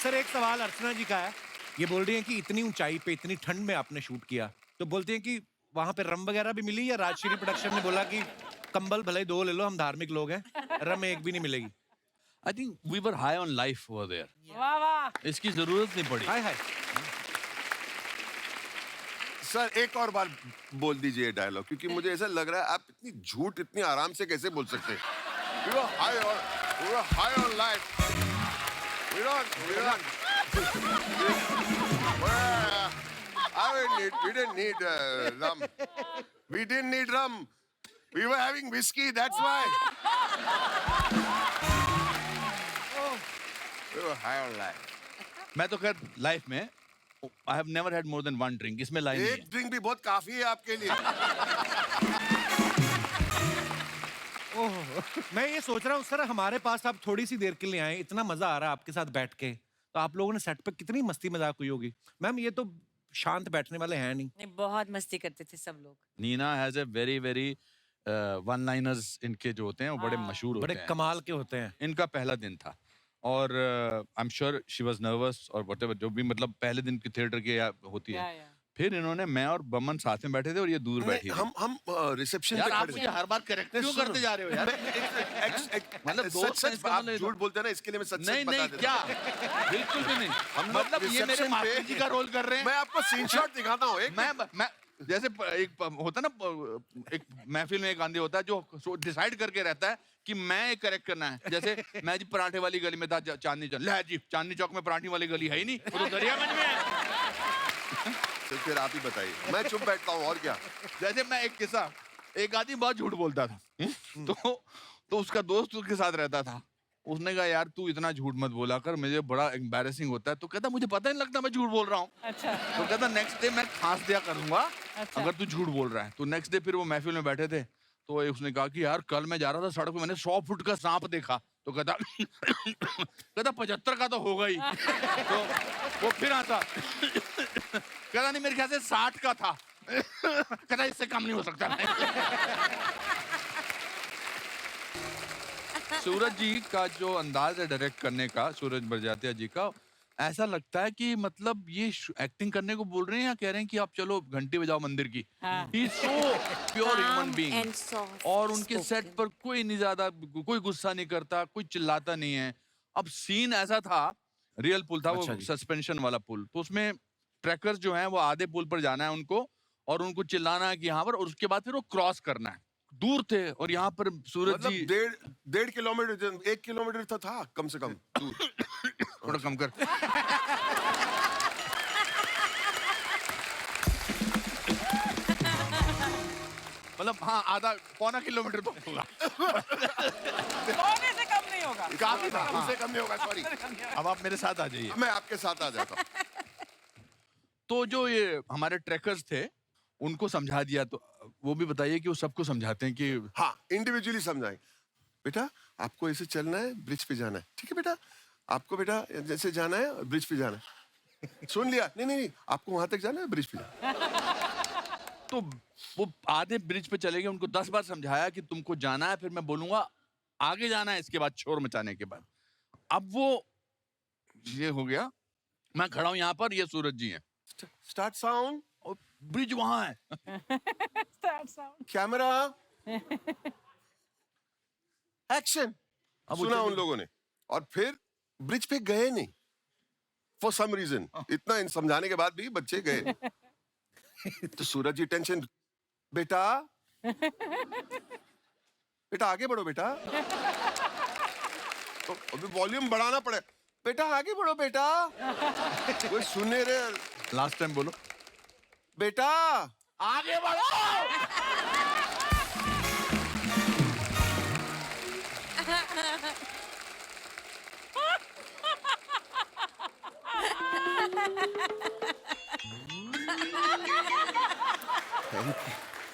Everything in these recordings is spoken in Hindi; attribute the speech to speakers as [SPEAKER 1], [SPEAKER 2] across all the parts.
[SPEAKER 1] सर एक सवाल अर्चना जी का है, ये बोल रही हैं कि इतनी ऊंचाई पे इतनी ठंड में आपने शूट किया, तो बोलती हैं कि वहां पे रम वगैरह भी मिली या राजश्री प्रोडक्शन ने बोला कि कंबल भले 2 ले लो, हम धार्मिक लोग हैं, रम एक भी नहीं मिलेगी?
[SPEAKER 2] I think we were high on life over there.
[SPEAKER 3] वाह वाह।
[SPEAKER 2] इसकी जरूरत नहीं पड़ी.
[SPEAKER 1] हाय हाय।
[SPEAKER 4] सर एक और बार बोल दीजिए ये डायलॉग, क्योंकि मुझे ऐसा लग रहा है आप इतनी झूठ इतनी आराम से कैसे बोल सकते हैं. We were high on life. We didn't need rum. We didn't need rum. We were having whiskey, that's why. We were high on life.
[SPEAKER 2] मैं तो खैर लाइफ में I have never had more than one drink. इसमें लाइन नहीं
[SPEAKER 4] एक
[SPEAKER 2] है.
[SPEAKER 4] ड्रिंक भी बहुत काफी है आपके लिए.
[SPEAKER 1] ओह, मैं ये सोच रहा हूँ सर हमारे पास आप थोड़ी सी देर के लिए आए, इतना मजा आ रहा है आपके साथ बैठ के, तो आप लोगों ने सेट पे कितनी मस्ती मजाक हुई होगी. मैम ये तो शांत बैठने वाले हैं नहीं.
[SPEAKER 3] नहीं, बहुत मस्ती करते थे सब लोग।
[SPEAKER 2] Neena has a very very one liners इनके जो होते हैं वो बड़े मशहूर होते
[SPEAKER 1] बड़े
[SPEAKER 2] हैं.
[SPEAKER 1] कमाल के होते हैं.
[SPEAKER 2] इनका पहला दिन था और I am sure she was nervous और व्हाटएवर जो भी मतलब पहले दिन की थिएटर की होती है. फिर इन्होंने मैं और बमन साथ में बैठे थे और ये दूर बैठी थी.
[SPEAKER 4] हम रिसेप्शन
[SPEAKER 2] यार
[SPEAKER 4] पे
[SPEAKER 2] आप
[SPEAKER 4] खड़े
[SPEAKER 2] मुझे हर बार करेक्ट क्यों करते जा रहे हो यार?
[SPEAKER 4] मतलब
[SPEAKER 2] दोस्त हैं,
[SPEAKER 4] सच
[SPEAKER 2] इसका
[SPEAKER 4] आप
[SPEAKER 2] मतलब-
[SPEAKER 4] झूठ बोलते हैं ना, इसके लिए मैं सच
[SPEAKER 2] नहीं
[SPEAKER 4] बता
[SPEAKER 2] नहीं
[SPEAKER 4] देता
[SPEAKER 2] क्या
[SPEAKER 4] हूं.
[SPEAKER 2] बिल्कुल भी नहीं.
[SPEAKER 4] हम लोग
[SPEAKER 2] मतलब ये मेरे
[SPEAKER 4] reception
[SPEAKER 2] मास्टर
[SPEAKER 4] पे-
[SPEAKER 2] जी का रोल कर रहे हैं.
[SPEAKER 4] मैं आपको स्क्रीनशॉट दिखाता हूँ एक.
[SPEAKER 2] मैं जैसे एक होता ना एक महफिल में एक आंधी होता है जो डिसाइड करके रहता है कि मैं एक करेक्ट करना है. जैसे मैं जी पराठे वाली गली में था चांदनी चौक. ले जी चांदनी चौक में पराठे वाली गली है ही नहीं, वो तो दरियागंज में है.
[SPEAKER 4] तो फिर आप ही बताइए. मैं चुप बैठता हूँ और क्या.
[SPEAKER 2] जैसे मैं एक किस्सा, एक आदमी बहुत झूठ बोलता था. तो उसका दोस्त उसके साथ रहता था. उसने कहा यार तू इतना झूठ मत बोला कर, मुझे बड़ा एम्बैरेसिंग होता है. तो कहता मुझे पता नहीं लगता मैं झूठ बोल रहा हूँ.
[SPEAKER 3] अच्छा।
[SPEAKER 2] तो कहता नेक्स्ट डे मैं खांस दिया करूंगा
[SPEAKER 3] अच्छा।
[SPEAKER 2] अगर तू झूठ बोल रहा है. तो नेक्स्ट डे फिर वो महफिल में बैठे थे तो उसने कहा कि यार कल मैं जा रहा था सड़क पे, मैंने 100 फुट का सांप देखा. तो कहता 75 का तो होगा ही. तो वो फिर आता कहता नहीं मेरे ख्याल से 60 का था. कहता इससे कम नहीं हो सकता. सूरज जी का जो अंदाज है डायरेक्ट करने का, सूरज बड़जात्या जी का, ऐसा लगता है कि मतलब ये एक्टिंग करने को बोल रहे हैं या कह रहे हैं कि आप चलो घंटी बजाओ मंदिर की. He is so pure human being. और उनके सेट पर कोई नहीं ज्यादा कोई गुस्सा नहीं करता, कोई चिल्लाता नहीं है. अब सीन ऐसा था, रियल पुल था वो सस्पेंशन वाला पुल, तो उसमें ट्रैकर्स जो हैं वो आधे पुल पर जाना है उनको और उनको चिल्लाना है कि यहाँ पर, और उसके बाद फिर वो क्रॉस करना है. दूर थे और यहाँ पर सूरज जी
[SPEAKER 4] मतलब 1.5 किलोमीटर 1 किलोमीटर था कम से कम दूर.
[SPEAKER 2] थोड़ा कम कर. मतलब हाँ आधा पौना किलोमीटर तो होगा.
[SPEAKER 3] सोने से कम नहीं होगा।
[SPEAKER 4] काफी था. उससे कम नहीं होगा. सॉरी.
[SPEAKER 2] अब आप मेरे साथ आ जाइए.
[SPEAKER 4] मैं आपके साथ आ जाता हूँ.
[SPEAKER 2] तो जो ये हमारे ट्रैकर्स थे उनको समझा दिया. तो वो भी बताइए कि वो सबको समझाते हैं कि
[SPEAKER 4] हाँ इंडिविजुअली समझाएंगे. बेटा आपको ऐसे चलना है, ब्रिज पे जाना है. ठीक है बेटा, आपको बेटा जैसे जाना है ब्रिज पे जाना है. सुन लिया? नहीं आपको वहां तक जाना है, ब्रिज पे जाना.
[SPEAKER 2] तो वो आधे ब्रिज पे चले गए. उनको 10 बार समझाया कि तुमको जाना है, फिर मैं बोलूंगा आगे जाना है, इसके बाद शोर मचाने के बाद. अब वो ये हो गया, मैं खड़ा हूं यहाँ पर, ये सूरज जी हैं.
[SPEAKER 4] Start sound.
[SPEAKER 2] और ब्रिज वहां है.
[SPEAKER 4] Camera action.
[SPEAKER 2] अब वो
[SPEAKER 4] सुना
[SPEAKER 2] चले-
[SPEAKER 4] उन लोगों ने और फिर ब्रिज पे गए नहीं फॉर सम रीजन. इतना समझाने के बाद भी बच्चे गए. तो सूरज जी टेंशन. बेटा बेटा आगे बढ़ो बेटा. तो अभी वॉल्यूम बढ़ाना पड़े. बेटा आगे बढ़ो बेटा. कोई सुने रे.
[SPEAKER 2] लास्ट टाइम बोलो.
[SPEAKER 4] बेटा
[SPEAKER 2] आगे बढ़ो.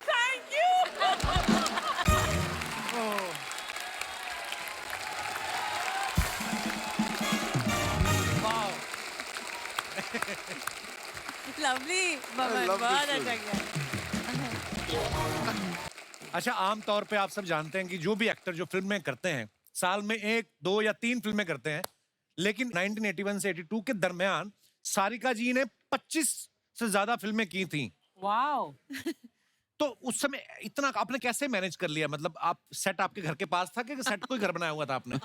[SPEAKER 3] Thank you. लवली,
[SPEAKER 4] love
[SPEAKER 3] बहुत
[SPEAKER 4] this
[SPEAKER 3] अच्छा किया.
[SPEAKER 1] अच्छा आम तौर पे आप सब जानते हैं कि जो भी एक्टर जो फिल्में करते हैं साल में 1, 2 या 3 फिल्में करते हैं, लेकिन 1981 से 82 के दरमियान सारिका जी ने 25 से ज्यादा फिल्में की थी।
[SPEAKER 3] वाओ।
[SPEAKER 1] तो उस समय इतना आपने कैसे मैनेज कर लिया? मतलब आप सेट आपके घर के पास था कि सेट कोई घर बनाया हुआ था आपने?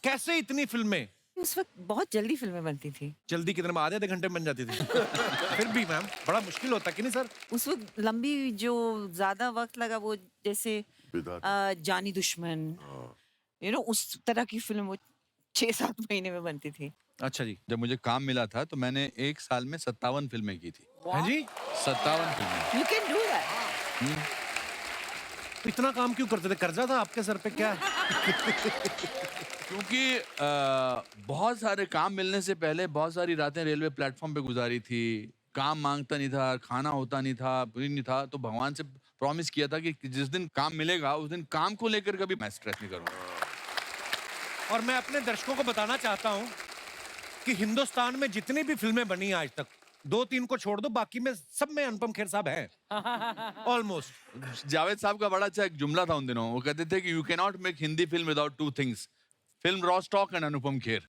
[SPEAKER 1] कैसे इतनी फिल्में?
[SPEAKER 5] उस वक्त बहुत जल्दी फिल्में बनती थी।
[SPEAKER 1] जल्दी कितने में? आधे घंटे में बन जाती थी। फिर भी मैम बड़ा मुश्किल होता कि नहीं सर?
[SPEAKER 5] उस वक्त लंबी जो ज्यादा वक्त लगा वो जैसे
[SPEAKER 4] विधाता।
[SPEAKER 5] जानी दुश्मन, उस तरह की फिल्म वो 6-7 महीने में बनती थी।
[SPEAKER 1] अच्छा जी।
[SPEAKER 2] जब मुझे काम मिला था तो मैंने एक साल में 57 फिल्में की थी।
[SPEAKER 1] हाँ जी।
[SPEAKER 2] 57 फिल्में।
[SPEAKER 5] You can do that.
[SPEAKER 1] इतना काम क्यों करते थे? कर्जा था आपके सर पे क्या?
[SPEAKER 2] क्योंकि बहुत सारे काम मिलने से पहले बहुत सारी रातें रेलवे प्लेटफॉर्म पे गुजारी थी। काम मांगता नहीं था, खाना होता नहीं था, कुछ नहीं था, तो भगवान से प्रॉमिस किया था कि जिस दिन काम मिलेगा उस दिन काम को लेकर कभी मैं स्ट्रेस नहीं करूंगा।
[SPEAKER 1] और मैं अपने दर्शकों को बताना चाहता हूं कि हिंदुस्तान में जितनी भी फिल्में बनी आज तक, 2-3 को छोड़ दो, बाकी में सब में अनुपम खेर साहब हैं ऑलमोस्ट।
[SPEAKER 2] जावेद साहब का बड़ा अच्छा एक जुमला था उन दिनों। वो कहते थे कि you can not make Hindi film without 2 things, film रॉस्टॉक एंड अनुपम खेर।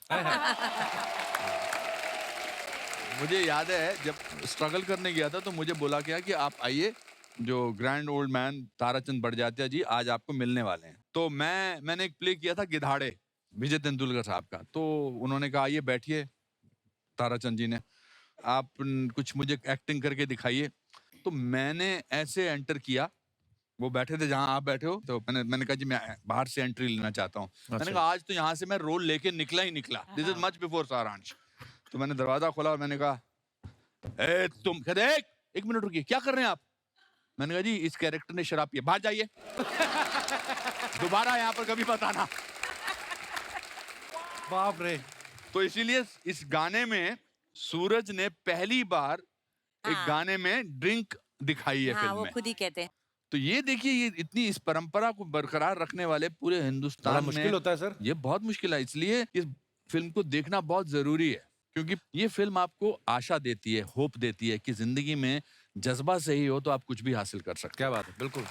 [SPEAKER 2] मुझे याद है जब स्ट्रगल करने गया था तो मुझे बोला गया कि आप आइए, जो grand old man Tarachand Barjatya ji आज आपको मिलने वाले हैं। तो मैंने एक प्ले किया था गिधाड़े, विजय तेंदुलकर साहब का। तो उन्होंने कहा आइए बैठिए, ताराचंद जी ने, आप कुछ मुझे एक्टिंग करके दिखाइए। तो मैंने ऐसे एंटर किया, वो बैठे थे जहां आप बैठे हो, तो मैंने कहा जी मैं बाहर से एंट्री लेना चाहता हूँ। मैंने कहा आज तो यहाँ से मैं रोल लेके निकला ही निकला, दिस इज मच बिफोर सारांश। तो मैंने दरवाजा खोला और मैंने कहा ए तुम, कहते एक मिनट रुकिए, क्या कर रहे हैं आप? मैंने कहा जी इस कैरेक्टर ने शराब पी, बाहर जाइए, दोबारा यहाँ पर कभी मत आना।
[SPEAKER 1] बाप रे।
[SPEAKER 2] तो इसीलिए इस गाने में सूरज ने पहली बार एक
[SPEAKER 5] हाँ।
[SPEAKER 2] गाने में ड्रिंक दिखाई है
[SPEAKER 5] हाँ,
[SPEAKER 2] फिल्म
[SPEAKER 5] वो
[SPEAKER 2] में।
[SPEAKER 5] खुद ही कहते हैं।
[SPEAKER 2] तो ये देखिए, ये इतनी इस परंपरा को बरकरार रखने वाले पूरे
[SPEAKER 1] बड़ा
[SPEAKER 2] हिंदुस्तान
[SPEAKER 1] मुश्किल
[SPEAKER 2] में
[SPEAKER 1] होता है सर।
[SPEAKER 2] ये बहुत मुश्किल है। इसलिए इस फिल्म को देखना बहुत जरूरी है, क्योंकि ये फिल्म आपको आशा देती है, होप देती है कि जिंदगी में जज्बा सही हो तो आप कुछ भी हासिल कर सकते
[SPEAKER 1] क्या बात है, बिल्कुल।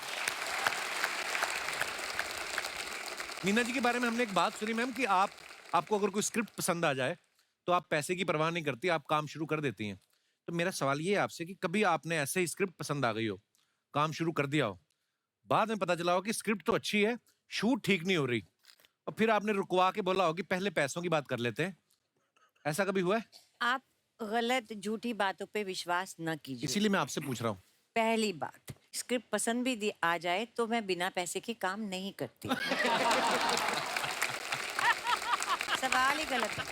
[SPEAKER 1] मीना जी के बारे में हमने एक बात सुनी मैम कि आपको अगर कोई स्क्रिप्ट पसंद आ जाए तो आप पैसे की परवाह नहीं करती, आप काम शुरू कर देती हैं। तो मेरा सवाल ये है आपसे कि कभी आपने ऐसे ही स्क्रिप्ट पसंद आ गई हो, काम शुरू कर दिया हो, बाद में पता चला हो कि स्क्रिप्ट तो अच्छी है, शूट ठीक नहीं हो रही, और फिर आपने रुकवा के बोला हो कि पहले पैसों की बात कर लेते हैं, ऐसा कभी हुआ है?
[SPEAKER 5] आप गलत झूठी बातों पे विश्वास न कीजिए।
[SPEAKER 1] इसीलिए मैं आपसे पूछ रहा हूँ।
[SPEAKER 5] पहली बात, स्क्रिप्ट पसंद भी आ जाए तो मैं बिना पैसे के काम नहीं करती। सवाल ही गलत है।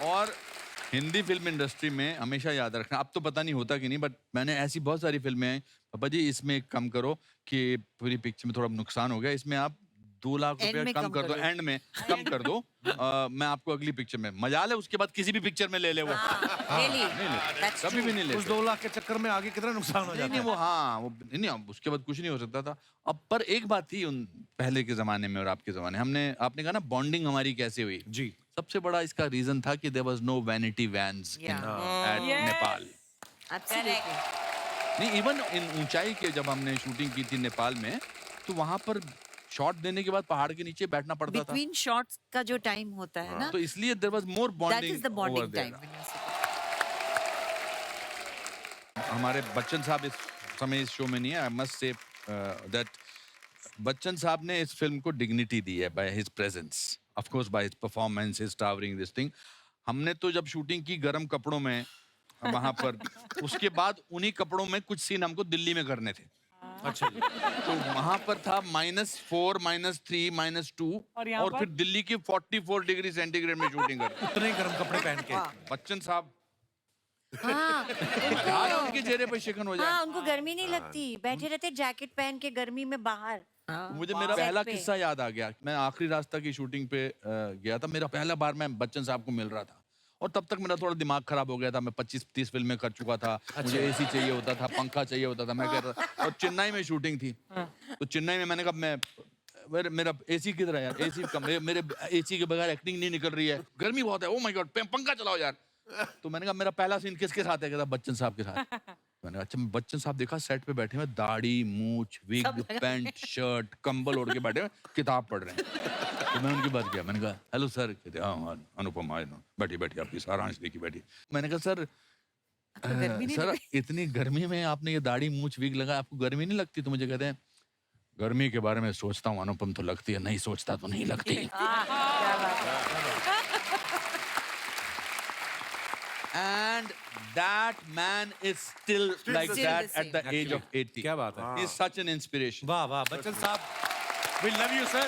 [SPEAKER 2] और हिंदी फिल्म इंडस्ट्री में हमेशा याद रखना, अब तो पता नहीं होता कि नहीं, बट मैंने ऐसी बहुत सारी फिल्में हैं, पापा जी इसमें एक कम करो कि पूरी पिक्चर में थोड़ा नुकसान हो गया, इसमें आप 2 लाख
[SPEAKER 5] End
[SPEAKER 2] रुपए
[SPEAKER 5] में
[SPEAKER 2] कम
[SPEAKER 5] कम
[SPEAKER 2] कर दो,
[SPEAKER 5] करो।
[SPEAKER 2] एंड में कम कर दो, मैं आपको अगली पिक्चर में मजा ले, उसके बाद किसी भी पिक्चर में ले ले वो।
[SPEAKER 5] Really?
[SPEAKER 2] नहीं ले,
[SPEAKER 5] That's
[SPEAKER 2] कभी भी
[SPEAKER 5] true.
[SPEAKER 2] नहीं
[SPEAKER 1] उस
[SPEAKER 2] ले।
[SPEAKER 1] 2 लाख के चक्कर में आगे कितना नुकसान हो
[SPEAKER 2] नहीं
[SPEAKER 1] जाता
[SPEAKER 2] नहीं,
[SPEAKER 1] है।
[SPEAKER 2] वो हाँ वो नहीं, अब उसके बाद कुछ नहीं हो सकता था। अब पर एक बात थी उन पहले के जमाने में और आपके जमाने, आपने कहा ना बॉन्डिंग हमारी कैसे हुई।
[SPEAKER 1] जी।
[SPEAKER 2] सबसे बड़ा इसका रीजन था कि there was no vanity vans in at
[SPEAKER 3] Yes.
[SPEAKER 2] Nepal.
[SPEAKER 5] Absolutely.
[SPEAKER 2] नहीं, इवन इन ऊंचाई के जब हमने शूटिंग की थी नेपाल में, तो वहां पर शॉट देने के बाद पहाड़ के नीचे बैठना पड़ता था।
[SPEAKER 5] Between shots का जो टाइम होता है ना,
[SPEAKER 2] तो इसलिए there was more
[SPEAKER 5] that
[SPEAKER 2] bonding
[SPEAKER 5] is the bonding time.
[SPEAKER 2] हमारे बच्चन साहब इस समय इस शो में नहीं है। I must say that Bachchan साहब ने इस फिल्म को डिग्निटी दी है by his presence, of course by his performance, his towering this thing. हमने तो जब शूटिंग की गर्म कपड़ों में वहां पर, उसके बाद उन्हीं कपड़ों में कुछ सीन हमको दिल्ली में करने थे।
[SPEAKER 1] अच्छा जी।
[SPEAKER 2] तो वहां पर था -4, -3, -2,
[SPEAKER 3] और यहाँ
[SPEAKER 2] और
[SPEAKER 3] पर?
[SPEAKER 2] फिर दिल्ली की 44 डिग्री सेंटीग्रेड में शूटिंग कर
[SPEAKER 1] उतने ही गर्म कपड़े पहन के।
[SPEAKER 2] बच्चन साहब
[SPEAKER 5] हाँ,
[SPEAKER 2] यार उनके चेहरे पर शिकन हो
[SPEAKER 5] हाँ,
[SPEAKER 2] जाए।
[SPEAKER 5] उनको गर्मी नहीं लगती, बैठे रहते जैकेट पहन के गर्मी में बाहर।
[SPEAKER 2] मुझे मेरा
[SPEAKER 5] Set
[SPEAKER 2] पहला
[SPEAKER 5] पे।
[SPEAKER 2] किस्सा याद आ गया। मैं आखिरी रास्ता की शूटिंग पे गया था, मेरा पहला बार मैं बच्चन साहब को मिल रहा था, और तब तक मेरा थोड़ा दिमाग खराब हो गया था। मैं 25-30 फिल्में कर चुका था, मुझे एसी चाहिए होता था, पंखा चाहिए होता था, मैं कह रहा था। और चेन्नई में शूटिंग थी, तो चेन्नई में मैंने कहा मेरा एसी किधर है यार, एसी का मेरे एसी के बगैर एक्टिंग नहीं निकल रही है, गर्मी बहुत है, ओ माय गॉड पंखा चलाओ यार। तो मैंने कहा मेरा पहला सीन किसके साथ है? कहता बच्चन साहब के साथ। मैंने कहा अच्छा। बच्चन साहब देखा सेट पे बैठे हुए, दाढ़ी, मूछ, विग, पैंट, शर्ट, कंबल ओढ़ के बैठे हुए, किताब पढ़ रहे हैं। तो मैं उनके पास गया, मैंने कहा हेलो सर, कहते हाँ हाँ अनुपम आए ना, बैठिए बैठिए, आपकी सारांश देखिए बैठिए। मैंने कहा सर
[SPEAKER 5] गर्मी नहीं
[SPEAKER 2] सर
[SPEAKER 5] लग
[SPEAKER 2] इतनी गर्मी में आपने ये दाढ़ी मूछ विग लगा, आपको गर्मी नहीं लगती? तो मुझे कहते हैं गर्मी के बारे में सोचता हूँ अनुपम तो लगती है, नहीं सोचता तो नहीं लगती। And that man is still like
[SPEAKER 5] Still
[SPEAKER 2] that
[SPEAKER 5] the
[SPEAKER 2] at the age of 80.
[SPEAKER 1] क्या बात है?
[SPEAKER 2] He's such an inspiration.
[SPEAKER 1] वाह वाह बच्चन साहब, we love you sir.